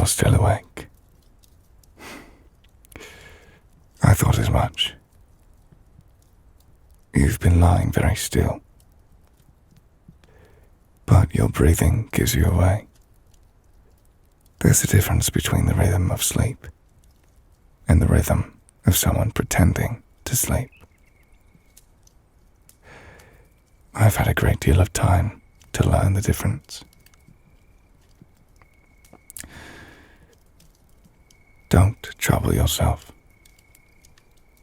You're still awake. I thought as much. You've been lying very still, but your breathing gives you away. There's a difference between the rhythm of sleep and the rhythm of someone pretending to sleep. I've had a great deal of time to learn the difference. Don't trouble yourself.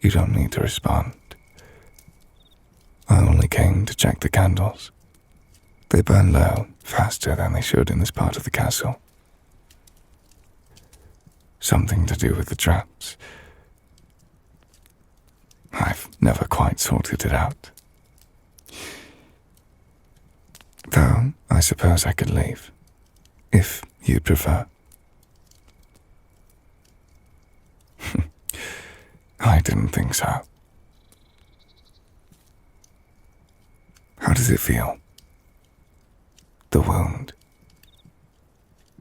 You don't need to respond. I only came to check the candles. They burn low, faster than they should in this part of the castle. Something to do with the traps. I've never quite sorted it out. Though, I suppose I could leave, if you'd prefer. I didn't think so. How does it feel? The wound.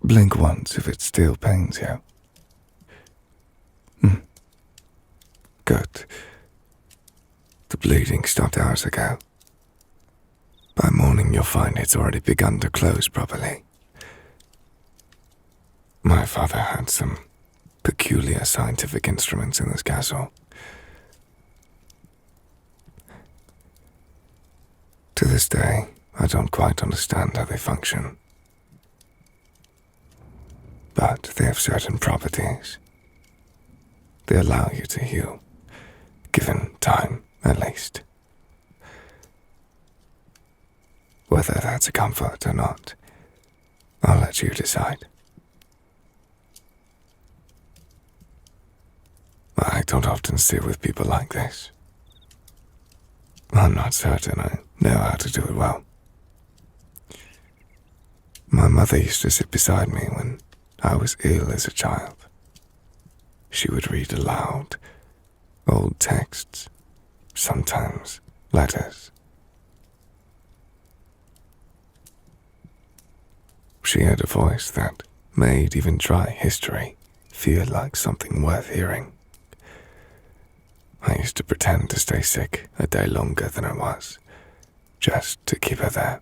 Blink once if it still pains you. Good. The bleeding stopped hours ago. By morning you'll find it's already begun to close properly. My father had some peculiar scientific instruments in this castle. To this day, I don't quite understand how they function. But they have certain properties. They allow you to heal, given time at least. Whether that's a comfort or not, I'll let you decide. I don't often sit with people like this. I'm not certain I know how to do it well. My mother used to sit beside me when I was ill as a child. She would read aloud old texts, sometimes letters. She had a voice that made even dry history feel like something worth hearing. I used to pretend to stay sick a day longer than I was, just to keep her there.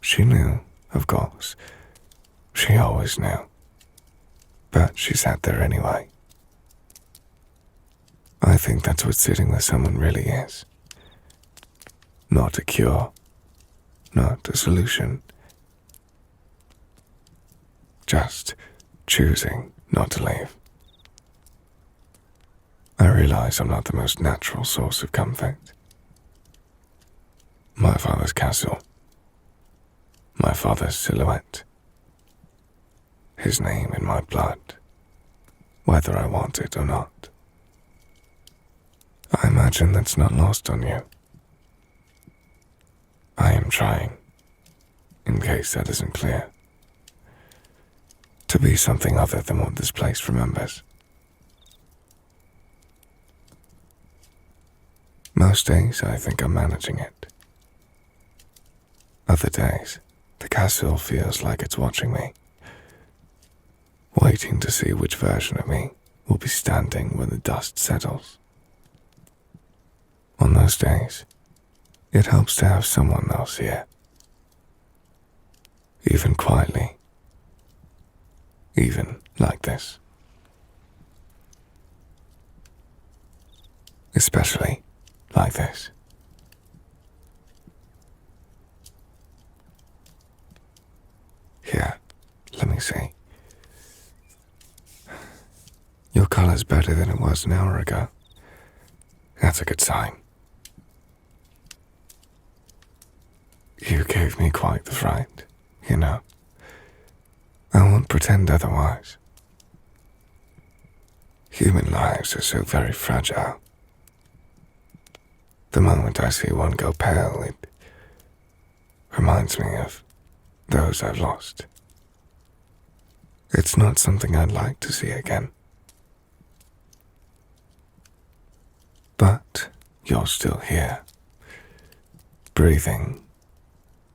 She knew, of course. She always knew. But she sat there anyway. I think that's what sitting with someone really is. Not a cure, not a solution. Just choosing not to leave. I realize I'm not the most natural source of comfort. My father's castle. My father's silhouette. His name in my blood, whether I want it or not. I imagine that's not lost on you. I am trying, in case that isn't clear, to be something other than what this place remembers. Most days I think I'm managing it. Other days, the castle feels like it's watching me, waiting to see which version of me will be standing when the dust settles. On those days, it helps to have someone else here, even quietly, even like this. Especially like this. Here, let me see. Your color's better than it was an hour ago. That's a good sign. You gave me quite the fright, you know. I won't pretend otherwise. Human lives are so very fragile. The moment I see one go pale, it reminds me of those I've lost. It's not something I'd like to see again. But you're still here. breathing,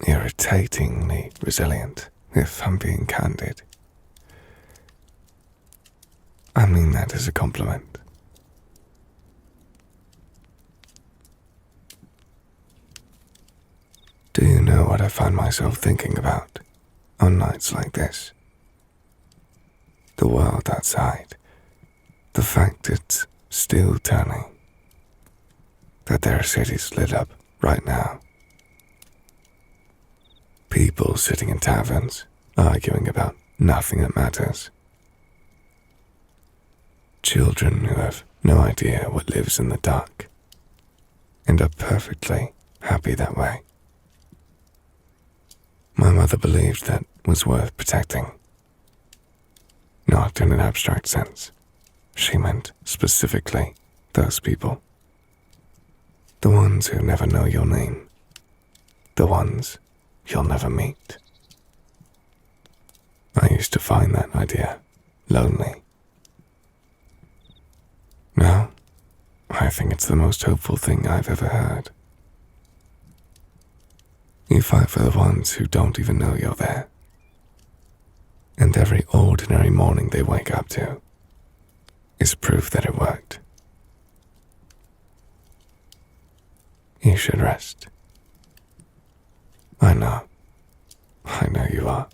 irritatingly resilient, if I'm being candid. I mean that as a compliment. Do you know what I find myself thinking about on nights like this? The world outside. The fact it's still turning. That there are cities lit up right now. People sitting in taverns, arguing about nothing that matters. Children who have no idea what lives in the dark, and are perfectly happy that way. My mother believed that was worth protecting. Not in an abstract sense. She meant specifically those people. The ones who never know your name. The ones you'll never meet. I used to find that idea lonely. Now, I think it's the most hopeful thing I've ever heard. You fight for the ones who don't even know you're there. And every ordinary morning they wake up to is proof that it worked. You should rest. I know you are.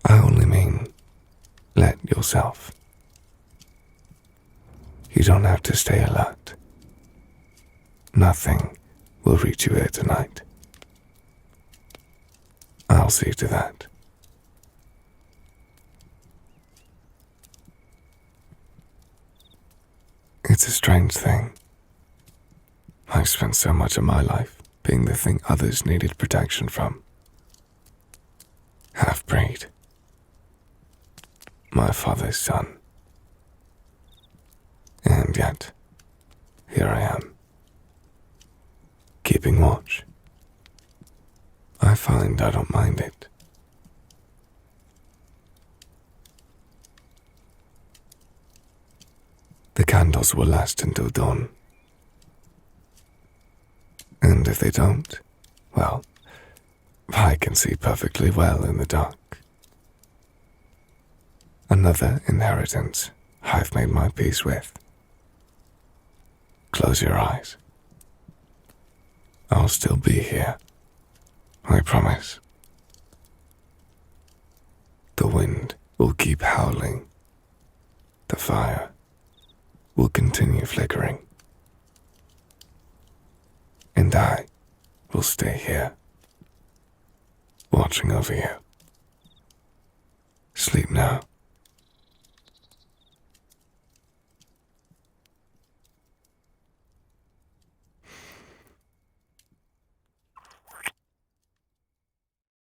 I only mean, let yourself. You don't have to stay alert. Nothing will reach you here tonight. I'll see to that. It's a strange thing. I've spent so much of my life being the thing others needed protection from. Half-breed. My father's son. And yet, here I am. Keeping watch. I find I don't mind it. The candles will last until dawn. And if they don't, well, I can see perfectly well in the dark. Another inheritance I've made my peace with. Close your eyes. I'll still be here. I promise. The wind will keep howling. The fire will continue flickering. And I will stay here, watching over you. Sleep now.